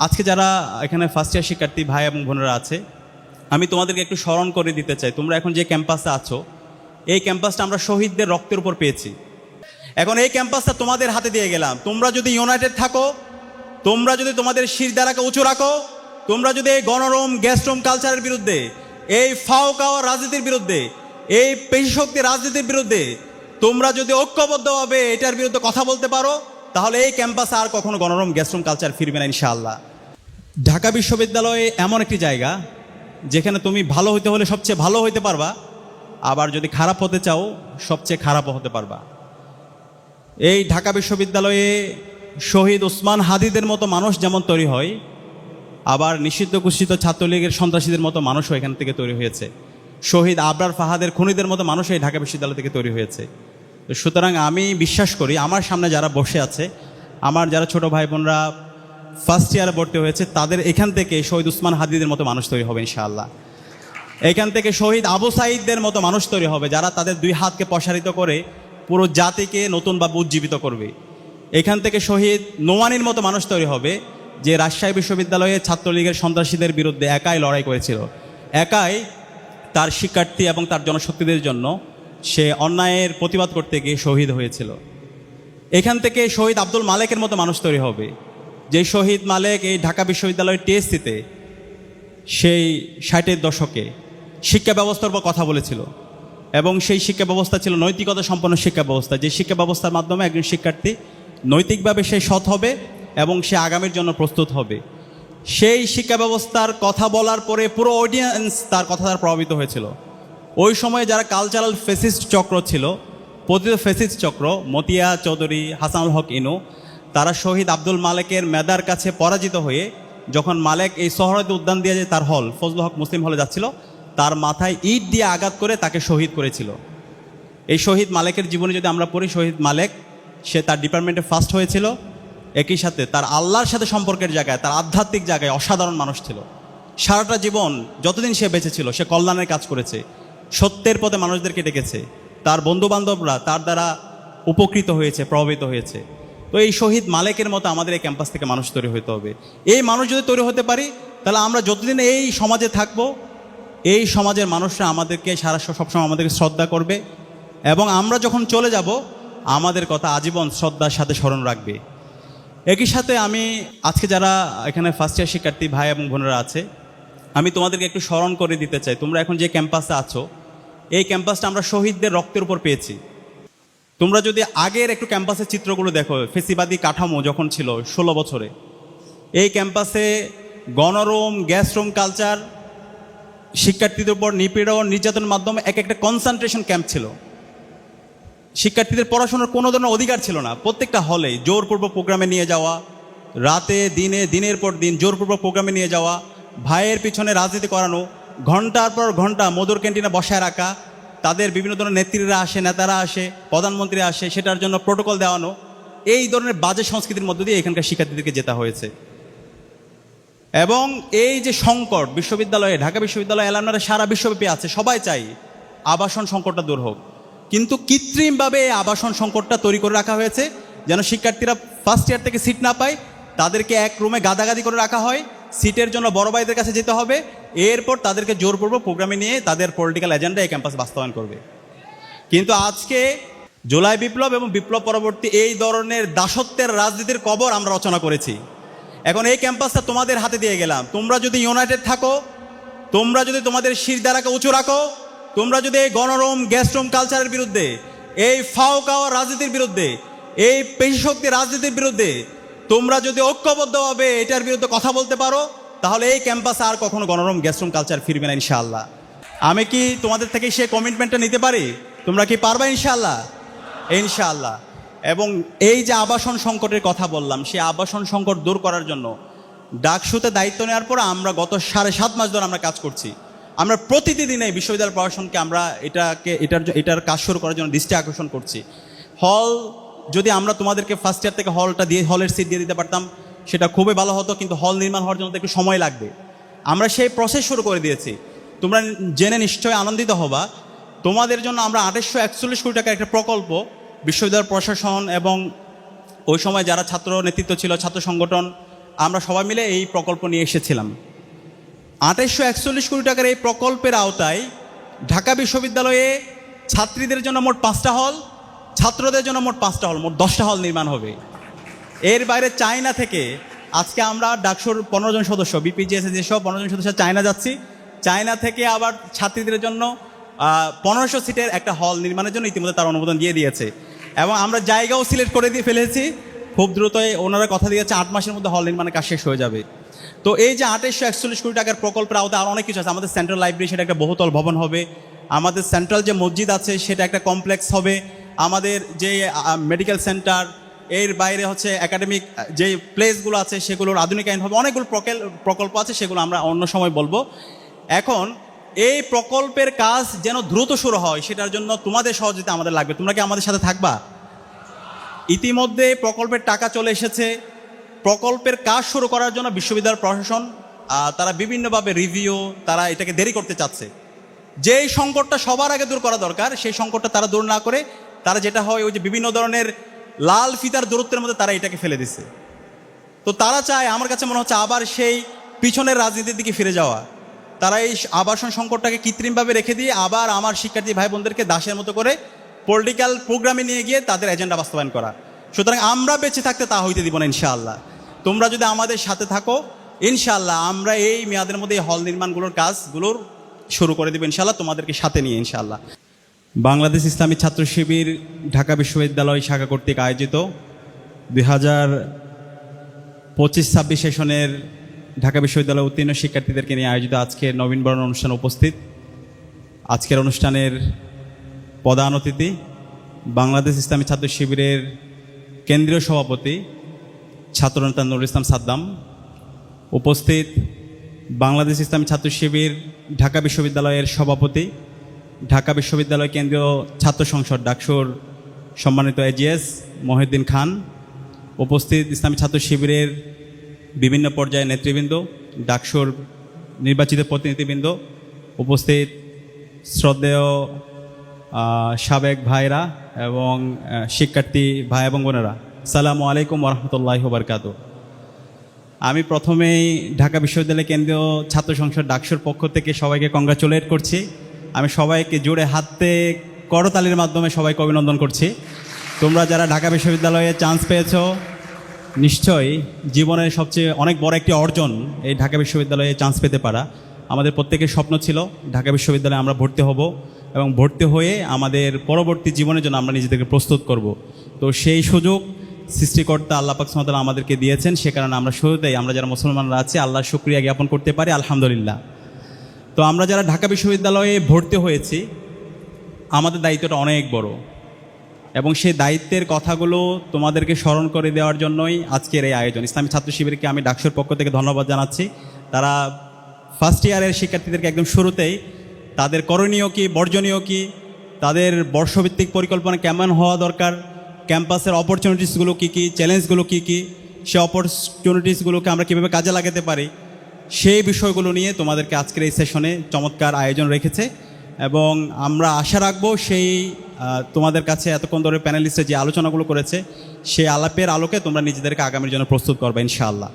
আজকে যারা এখানে ফার্স্ট ইয়ার শিক্ষার্থী ভাই এবং বোনেরা আছে, আমি তোমাদেরকে একটু স্মরণ করে দিতে চাই, তোমরা এখন যে ক্যাম্পাসে আছো এই ক্যাম্পাসটা আমরা শহীদদের রক্তের উপর পেয়েছি। এখন এই ক্যাম্পাসটা তোমাদের হাতে দিয়ে গেলাম। তোমরা যদি ইউনাইটেড থাকো, তোমরা যদি তোমাদের শিরদাঁড়াকে উঁচু রাখো, তোমরা যদি এই গণরুম গ্যাস্ট্রুম কালচারের বিরুদ্ধে, এই ফাও খাওয়া রাজনীতির বিরুদ্ধে, এই পেশি রাজনীতির বিরুদ্ধে তোমরা যদি ঐক্যবদ্ধভাবে এটার বিরুদ্ধে কথা বলতে পারো, তাহলে এই ক্যাম্পাসে আর কখনো গণরুম গ্যাস্ট্রুম কালচার ফিরবে না ইনশাআল্লাহ। ঢাকা বিশ্ববিদ্যালয়ে এমন একটি জায়গা যেখানে তুমি ভালো হতে হলে সবচেয়ে ভালো হতে পারবা, আবার যদি খারাপ হতে চাও সবচেয়ে খারাপও হতে পারবা। এই ঢাকা বিশ্ববিদ্যালয়ে শহীদ ওসমান হাদিদের মতো মানুষ যেমন তৈরি হয়, আবার নিষিদ্ধ ঘোষিত ছাত্রলীগের সন্ত্রাসীদের মতো মানুষও এখান থেকে তৈরি হয়েছে। শহীদ আবরার ফাহাদের খুনিদের মতো মানুষও এই ঢাকা বিশ্ববিদ্যালয় থেকে তৈরি হয়েছে। সুতরাং আমি বিশ্বাস করি আমার সামনে যারা বসে আছে, আমার যারা ছোট ভাই বোনরা ফার্স্ট ইয়ারে ভর্তি হয়েছে, তাদের এখান থেকে শহীদ ওসমান হাদিদের মতো মানুষ তৈরি হবে ইনশাআল্লাহ। এখান থেকে শহীদ আবু সাঈদদের মতো মানুষ তৈরি হবে, যারা তাদের দুই হাতকে প্রসারিত করে পুরো জাতিকে নতুনভাবে উজ্জীবিত করবে। এখান থেকে শহীদ নোমানির মতো মানুষ তৈরি হবে, যে রাজশাহী বিশ্ববিদ্যালয়ে ছাত্রলীগের সন্ত্রাসীদের বিরুদ্ধে একাই লড়াই করেছিল, একাই তার শিক্ষার্থী এবং তার জনশক্তিদের জন্য সে অন্যায়ের প্রতিবাদ করতে গিয়ে শহীদ হয়েছিল। এখান থেকে শহীদ আব্দুল মালেকের মতো মানুষ তৈরি হবে, যে শহীদ মালেক এই ঢাকা বিশ্ববিদ্যালয়ের টিএসসিতে সেই 60-এর দশকে শিক্ষা ব্যবস্থার উপর কথা বলেছিল, এবং সেই শিক্ষা ব্যবস্থা ছিল নৈতিকতা সম্পন্ন শিক্ষা ব্যবস্থা, যে শিক্ষা ব্যবস্থার মাধ্যমে একজন শিক্ষার্থী নৈতিকভাবে সে সৎ হবে এবং সে আগামীর জন্য প্রস্তুত হবে। সেই শিক্ষা ব্যবস্থার কথা বলার পরে পুরো অডিয়েন্স তার কথা দ্বারা প্রভাবিত হয়েছিল। ওই সময়ে যারা কালচারাল ফেসিস্ট চক্র ছিল, পতিত ফেসিস্ট চক্র, মতিয়া চৌধুরী, হাসানুল হক ইনু, তারা শহীদ আব্দুল মালেকের মেধার কাছে পরাজিত হয়ে যখন মালেক এই সোহরাওয়ার্দী উদ্যান দিয়ে যে তার হল ফজলুল হক মুসলিম হলে যাচ্ছিল, তার মাথায় ইট দিয়ে আঘাত করে তাকে শহীদ করেছিল। এই শহীদ মালেকের জীবনে যদি আমরা পড়ি, শহীদ মালেক সে তার ডিপার্টমেন্টে ফার্স্ট হয়েছিল, একই সাথে তার আল্লাহর সাথে সম্পর্কের জায়গায়, তার আধ্যাত্মিক জায়গায় অসাধারণ মানুষ ছিল। সারাটা জীবন যতদিন সে বেঁচে ছিল সে কল্যাণের কাজ করেছে, সত্যের পথে মানুষদেরকে ডেকেছে, তার বন্ধুবান্ধবরা তার দ্বারা উপকৃত হয়েছে, প্রভাবিত হয়েছে। তো এই শহীদ মালেকের মতো আমাদের এই ক্যাম্পাস থেকে মানুষ তৈরি হতে হবে। এই মানুষ যদি তৈরি হতে পারি, তাহলে আমরা যতদিন এই সমাজে থাকবো, এই সমাজের মানুষরা আমাদেরকে সবসময় আমাদেরকে শ্রদ্ধা করবে, এবং আমরা যখন চলে যাব আমাদের কথা আজীবন শ্রদ্ধার সাথে স্মরণ রাখবে। একই সাথে আমি আজকে যারা এখানে ফার্স্ট ইয়ার শিক্ষার্থী ভাই এবং বোনেরা আছে, আমি তোমাদেরকে একটু স্মরণ করে দিতে চাই, তোমরা এখন যে ক্যাম্পাসে আছো এই ক্যাম্পাসটা আমরা শহীদদের রক্তের উপর পেয়েছি। তোমরা যদি আগের একটু ক্যাম্পাসের চিত্রগুলো দেখো, ফেসিবাদী কাঠামো যখন ছিল 16 বছরে, এই ক্যাম্পাসে গণরুম গ্যাসরুম কালচার, শিক্ষার্থীদের উপর নিপীড়ন নির্যাতনের মাধ্যমে এক একটা কনসেন্ট্রেশন ক্যাম্প ছিল। শিক্ষার্থীদের পড়াশোনার কোনো ধরনের অধিকার ছিল না। প্রত্যেকটা হলে জোরপূর্বক প্রোগ্রামে নিয়ে যাওয়া, রাতে দিনে দিনের পর দিন জোরপূর্বক প্রোগ্রামে নিয়ে যাওয়া, ভাইয়ের পিছনে রাজনীতি করানো, ঘন্টার পর ঘন্টা মধুর ক্যান্টিনে বসায় রাখা, তাদের বিভিন্ন ধরনের নেত্রীরা আসে, নেতারা আসে, প্রধানমন্ত্রী আসে, সেটার জন্য প্রোটোকল দেওয়ানো, এই ধরনের বাজে সংস্কৃতির মধ্য দিয়ে এখানকার শিক্ষার্থীদেরকে যেতে হয়েছে। এবং এই যে সংকট বিশ্ববিদ্যালয়ে, ঢাকা বিশ্ববিদ্যালয় অ্যালামনারা সারা বিশ্বব্যাপী আছে, সবাই চাই আবাসন সংকটটা দূর হোক, কিন্তু কৃত্রিমভাবে এই আবাসন সংকটটা তৈরি করে রাখা হয়েছে যেন শিক্ষার্থীরা ফার্স্ট ইয়ার থেকে সিট না পায়, তাদেরকে এক রুমে গাদাগাদি করে রাখা হয়, সিটের জন্য বড় ভাইদের কাছে যেতে হবে, এরপর তাদেরকে জোরপূর্বক প্রোগ্রামে নিয়ে তাদের পলিটিক্যাল এজেন্ডা এই ক্যাম্পাসে বাস্তবায়ন করবে। কিন্তু আজকে জুলাই বিপ্লব এবং বিপ্লব পরবর্তী এই ধরনের দাসত্বের রাজনীতির কবর আমরা রচনা করেছি। এখন এই ক্যাম্পাসটা তোমাদের হাতে দিয়ে গেলাম। তোমরা যদি ইউনাইটেড থাকো, তোমরা যদি তোমাদের শিরদাঁড়াকে উঁচু রাখো, তোমরা যদি এই গণরুম গ্যাস্ট্রুম কালচারের বিরুদ্ধে, এই ফাও খাওয়া রাজনীতির বিরুদ্ধে, এই পেশি রাজনীতির বিরুদ্ধে তোমরা যদি ঐক্যবদ্ধভাবে এটার বিরুদ্ধে কথা বলতে পারো, তাহলে এই ক্যাম্পাসে আর কখনো গণরুম গ্যাস্ট্রুম কালচার ফিরবে না ইনশাআল্লাহ। আমি কি তোমাদের থেকে সেই কমিটমেন্টটা নিতে পারি? তোমরা কি পারবা ইনশাআল্লাহ? ইনশাআল্লাহ। এবং এই যে আবাসন সংকটের কথা বললাম, সেই আবাসন সংকট দূর করার জন্য ডাকসুতে দায়িত্ব নেওয়ার পর আমরা গত 7.5 মাস ধরে আমরা কাজ করছি। আমরা প্রতিদিন এই বিশ্ববিদ্যালয় প্রশাসনকে আমরা এটার কাজ শুরু করার জন্য দৃষ্টি আকর্ষণ করছি। হল যদি আমরা তোমাদেরকে ফার্স্ট ইয়ার থেকে হলটা দিয়ে, হলের সিট দিয়ে দিতে পারতাম সেটা খুবই ভালো হতো, কিন্তু হল নির্মাণ হওয়ার জন্য একটু সময় লাগবে। আমরা সেই প্রসেস শুরু করে দিয়েছি। তোমরা জেনে নিশ্চয়ই আনন্দিত হবা, তোমাদের জন্য আমরা 2841 কোটি টাকার একটা প্রকল্প বিশ্ববিদ্যালয় প্রশাসন এবং ওই সময় যারা ছাত্র নেতৃত্ব ছিল, ছাত্র সংগঠন আমরা সবাই মিলে এই প্রকল্প নিয়ে এসেছিলাম। 2841 কোটি টাকার এই প্রকল্পের আওতায় ঢাকা বিশ্ববিদ্যালয়ে ছাত্রীদের জন্য মোট 5টা হল, ছাত্রদের জন্য মোট 5টা হল, মোট 10টা হল নির্মাণ হবে। এর বাইরে চায়না থেকে আজকে আমরা ডাকসুর 15 জন সদস্য, বিপিজিএসএ যেসব 15 জন সদস্য চায়না যাচ্ছি, চায়না থেকে আবার ছাত্রীদের জন্য 1500 সিটের একটা হল নির্মাণের জন্য ইতিমধ্যে তার অনুমোদন দিয়ে দিয়েছে এবং আমরা জায়গাও সিলেক্ট করে দিয়ে ফেলেছি। খুব দ্রুতই ওনারা কথা দিয়েছে 8 মাসের মধ্যে হল নির্মাণের কাজ শেষ হয়ে যাবে। তো এই যে 2841 কোটি টাকার প্রকল্পের আওতায় আরও অনেক কিছু আছে। আমাদের সেন্ট্রাল লাইব্রেরি, সেটা একটা বহুতল ভবন হবে। আমাদের সেন্ট্রাল যে মসজিদ আছে সেটা একটা কমপ্লেক্স হবে। আমাদের যে মেডিকেল সেন্টার, এর বাইরে হচ্ছে একাডেমিক যে প্লেসগুলো আছে সেগুলোর আধুনিকায়ন হবে। অনেকগুলো প্রকল্প আছে, সেগুলো আমরা অন্য সময় বলবো। এখন এই প্রকল্পের কাজ যেন দ্রুত শুরু হয়, সেটার জন্য তোমাদের সহযোগিতা আমাদের লাগবে। তোমরা কি আমাদের সাথে থাকবা? ইতিমধ্যে প্রকল্পের টাকা চলে এসেছে। প্রকল্পের কাজ শুরু করার জন্য বিশ্ববিদ্যালয় প্রশাসন তারা বিভিন্নভাবে রিভিউ, তারা এটাকে দেরি করতে চাচ্ছে। যেই সংকটটা সবার আগে দূর করা দরকার, সেই সংকটটা তারা দূর না করে তারা যেটা হয় ওই যে বিভিন্ন ধরনের লাল ফিতার দূরত্বের মধ্যে তারা এটাকে ফেলে দিছে। তো তারা চায়, আমার কাছে মনে হচ্ছে, আবার সেই পিছনের রাজনীতির দিকে ফিরে যাওয়া। তারা এই আবাসন সংকটটাকে কৃত্রিমভাবে রেখে দিয়ে আবার আমার শিক্ষার্থী ভাই বোনদেরকে দাসের মতো করে পলিটিক্যাল প্রোগ্রামে নিয়ে গিয়ে তাদের এজেন্ডা বাস্তবায়ন করা। সুতরাং আমরা বেঁচে থাকতে তা হইতে দিব না ইনশাআল্লাহ। তোমরা যদি আমাদের সাথে থাকো, ইনশাআল্লাহ আমরা এই মেয়াদের মধ্যে এই হল নির্মাণগুলোর কাজগুলোর শুরু করে দেবো ইনশাআল্লাহ, তোমাদেরকে সাথে নিয়ে ইনশাআল্লাহ। বাংলাদেশ ইসলামী ছাত্র শিবির ঢাকা বিশ্ববিদ্যালয় শাখা কর্তৃক আয়োজিত 2025-26 সেশনের ঢাকা বিশ্ববিদ্যালয় উত্তীর্ণ শিক্ষার্থীদেরকে নিয়ে আয়োজিত আজকের নবীনবরণ অনুষ্ঠানে উপস্থিত। আজকের অনুষ্ঠানের প্রধান অতিথি বাংলাদেশ ইসলামী ছাত্র শিবিরের কেন্দ্রীয় সভাপতি ছাত্রনেতা নুরুল ইসলাম সাদ্দাম, উপস্থিত বাংলাদেশ ইসলামী ছাত্র শিবির ঢাকা বিশ্ববিদ্যালয়ের সভাপতি, ঢাকা বিশ্ববিদ্যালয় কেন্দ্রীয় ছাত্র সংসদ ডাকসুর সম্মানিত এজিএস মহিউদ্দিন খান, উপস্থিত ইসলামী ছাত্র শিবিরের বিভিন্ন পর্যায়ের নেতৃবৃন্দ, ডাকসুর নির্বাচিত প্রতিনিধিবৃন্দ, উপস্থিত শ্রদ্ধেয় সাবেক ভাইরা এবং শিক্ষার্থী ভাই এবং বোনেরা, আসসালামু আলাইকুম ওয়া রাহমাতুল্লাহি ওয়া বারাকাতুহু। আমি প্রথমেই ঢাকা বিশ্ববিদ্যালয় কেন্দ্রীয় ছাত্র সংসদ ডাকসুর পক্ষ থেকে সবাইকে কংগ্রাচুলেট করছি। আমি সবাইকে জোরে হাতে করতালির মাধ্যমে সবাইকে অভিনন্দন করছি। তোমরা যারা ঢাকা বিশ্ববিদ্যালয়ে চান্স পেয়েছো, নিশ্চয়ই জীবনের সবচেয়ে অনেক বড় একটি অর্জন এই ঢাকা বিশ্ববিদ্যালয়ে চান্স পেতে পারা। আমাদের প্রত্যেকের স্বপ্ন ছিল ঢাকা বিশ্ববিদ্যালয়ে আমরা ভর্তি হব এবং ভর্তি হয়ে আমাদের পরবর্তী জীবনের জন্য আমরা নিজেদেরকে প্রস্তুত করব। তো সেই সুযোগ সৃষ্টিকর্তা আল্লাহ পাক সুবহানাহু ওয়া তাআলা আমাদেরকে দিয়েছেন। সে কারণে আমরা শুরুতেই আমরা যারা মুসলমানরা আছি আল্লাহর শুকরিয়া জ্ঞাপন করতে পারি, আলহামদুলিল্লাহ। তো আমরা যারা ঢাকা বিশ্ববিদ্যালয়ে ভর্তি হয়েছি, আমাদের দায়িত্বটা অনেক বড় এবং সেই দায়িত্বের কথাগুলো তোমাদেরকে স্মরণ করে দেওয়ার জন্যই আজকের এই আয়োজন। ইসলামী ছাত্র শিবিরকে আমি ডাকসুর পক্ষ থেকে ধন্যবাদ জানাচ্ছি। তারা ফার্স্ট ইয়ারের শিক্ষার্থীদেরকে একদম শুরুতেই তাদের করণীয় কী, বর্জনীয় কী, তাদের বর্ষভিত্তিক পরিকল্পনা কেমন হওয়া দরকার, ক্যাম্পাসের অপরচুনিটিসগুলো কী কী, চ্যালেঞ্জগুলো কী কী, সেই অপরচুনিটিসগুলোকে আমরা কীভাবে কাজে লাগাতে পারি, সেই বিষয়গুলো নিয়ে তোমাদেরকে আজকের এই সেশনে চমৎকার আয়োজন রেখেছে এবং আমরা আশা রাখবো সেই তোমাদের কাছে এতক্ষণ ধরে প্যানেলিস্টে যে আলোচনাগুলো করেছে সেই আলাপের আলোকে তোমরা নিজেদেরকে আগামীর জন্য প্রস্তুত করবে ইনশাআল্লাহ।